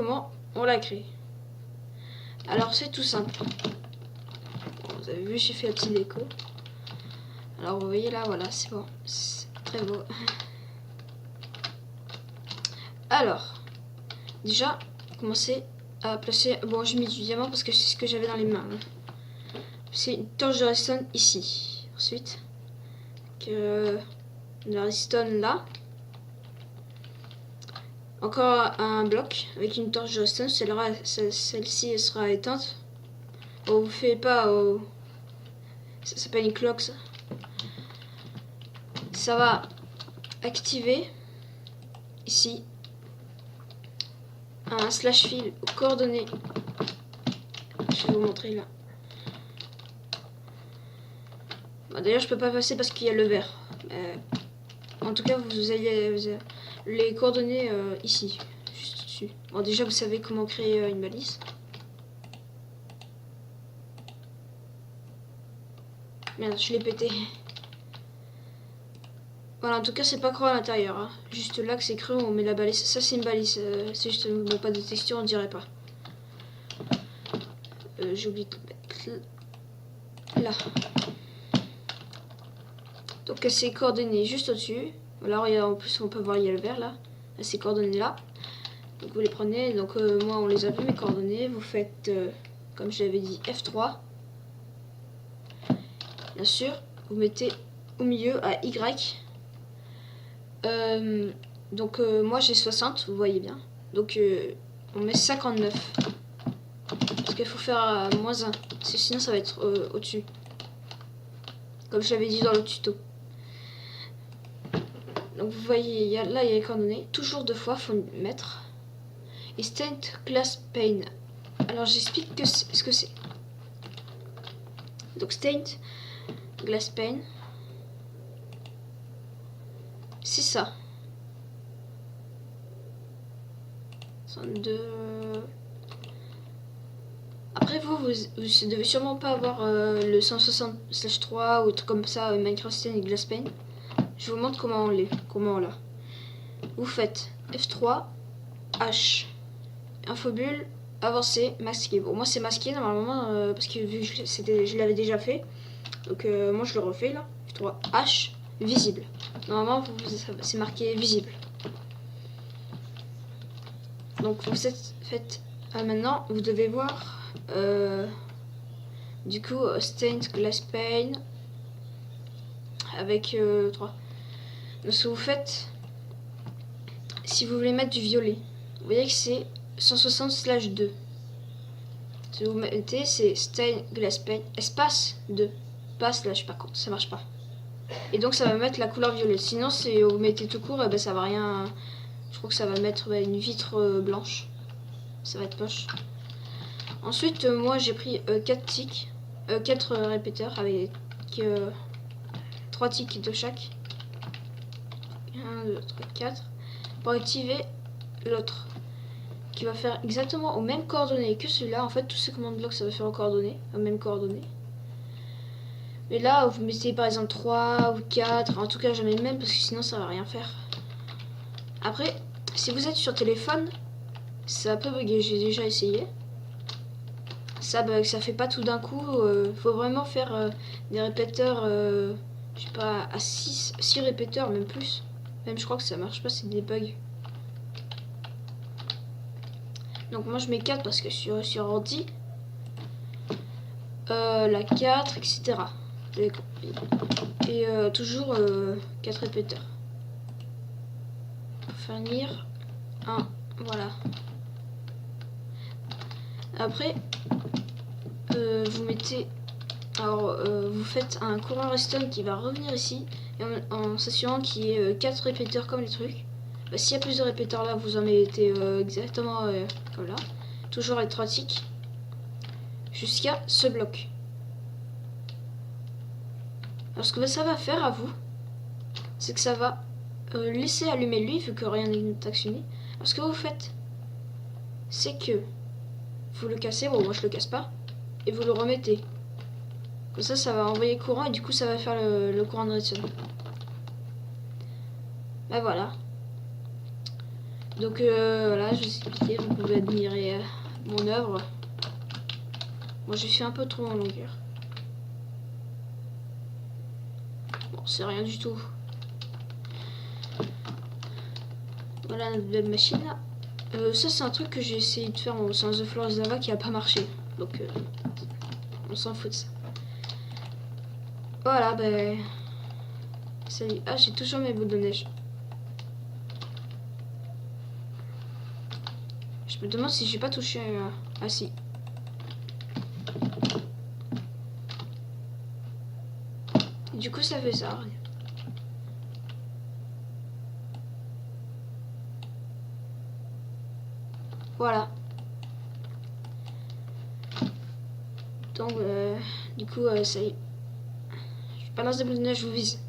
comment on la crée. Alors c'est tout simple. Bon, vous avez vu, j'ai fait la petite déco. Alors vous voyez là, voilà, c'est bon. C'est très beau. Alors, déjà, commencer à placer... Bon, j'ai mis du diamant parce que c'est ce que j'avais dans les mains. C'est une torche de redstone ici. Ensuite, de la redstone là. Encore un bloc avec une torche de redstone. Celle-ci elle sera éteinte. Bon, vous faites pas au... Ça s'appelle une clock, ça. Ça va activer ici un slash fil aux coordonnées. Je vais vous montrer là. Bon, d'ailleurs, je peux pas passer parce qu'il y a le vert. En tout cas, vous avez les coordonnées ici, juste dessus. Bon, déjà, vous savez comment créer une balise. Merde, je l'ai pété. Voilà, en tout cas, c'est pas creux à l'intérieur. Hein. Juste là que c'est creux, on met la balise. Ça, c'est une balise. C'est juste bon, pas de texture, on dirait pas. J'ai oublié de mettre là. Donc, ces coordonnées juste au-dessus. Voilà, regarde, en plus, on peut voir, il y a le vert là. Ces coordonnées là. Donc, vous les prenez. Donc, moi, on les a vu, mes coordonnées. Vous faites, comme j'avais dit, F3. Bien sûr, vous mettez au milieu à Y. Donc moi j'ai 60, vous voyez bien. Donc on met 59. Parce qu'il faut faire moins 1. Parce que sinon ça va être au-dessus. Comme je l'avais dit dans le tuto. Donc vous voyez, là il y a les coordonnées. Toujours 2 fois, il faut mettre. Et Stained Glass Pane. Alors j'explique ce que c'est. Donc Stained Glass Pane. C'est ça. 62. Après vous devez sûrement pas avoir le 160/3 ou truc comme ça, Minecraft Stained Glass Pane. Je vous montre comment on l'a. Vous faites F3, H, infobulle, avancer, masquer. Bon, moi c'est masqué normalement parce que vu que je l'avais déjà fait. Donc moi je le refais là. F3, H, visible. Normalement c'est marqué visible. Donc vous faites maintenant vous devez voir du coup Stained Glass Pane avec 3. Donc ce que vous faites, si vous voulez mettre du violet, vous voyez que c'est 160/2. Si vous mettez, c'est Stained Glass Pane espace 2, pas slash par contre, ça marche pas. Et donc ça va mettre la couleur violette. Sinon si vous mettez tout court, ben, ça va rien. Je crois que ça va mettre une vitre blanche. Ça va être moche. Ensuite, moi j'ai pris 4 ticks, 4 répéteurs avec 3 ticks de chaque. 1, 2, 3, 4. Pour activer l'autre. Qui va faire exactement aux mêmes coordonnées que celui-là. En fait, tous ces command blocks, ça va faire aux coordonnées, aux mêmes coordonnées. Mais là, vous mettez par exemple 3 ou 4. En tout cas, jamais le même parce que sinon, ça va rien faire. Après, si vous êtes sur téléphone, ça peut bugger. J'ai déjà essayé. Ça bug, ça fait pas tout d'un coup. Faut vraiment faire des répéteurs, je sais pas, à 6 répéteurs, même plus. Même je crois que ça marche pas, c'est des bugs. Donc moi je mets 4 parce que sur ordi, la 4, etc. Et toujours 4 répéteurs. Pour finir, 1, voilà. Après, vous mettez, alors vous faites un courant redstone qui va revenir ici, et en s'assurant qu'il y ait 4 répéteurs comme les trucs. Bah, s'il y a plus de répéteurs là, vous en mettez exactement comme là. Toujours avec 3 ticks. Jusqu'à ce bloc. Alors ce que ça va faire à vous, c'est que ça va laisser allumer lui, vu que rien n'est actionné. Alors ce que vous faites, c'est que vous le cassez, bon moi je le casse pas, et vous le remettez. Comme ça va envoyer courant et du coup ça va faire le courant de redstone. Ben voilà. Donc voilà, je vais expliquer, vous pouvez admirer mon œuvre. Moi je suis un peu trop en longueur. Bon, c'est rien du tout. Voilà notre belle machine là. Ça c'est un truc que j'ai essayé de faire en Science of Flores Lava qui a pas marché. Donc on s'en fout de ça. Voilà, ben... Salut. Ah, j'ai toujours mes boules de neige. Je me demande si j'ai pas touché Ah si. Et du coup ça fait ça. Voilà. Donc du coup ça y est. Je balance des boules de neige, je vous vise.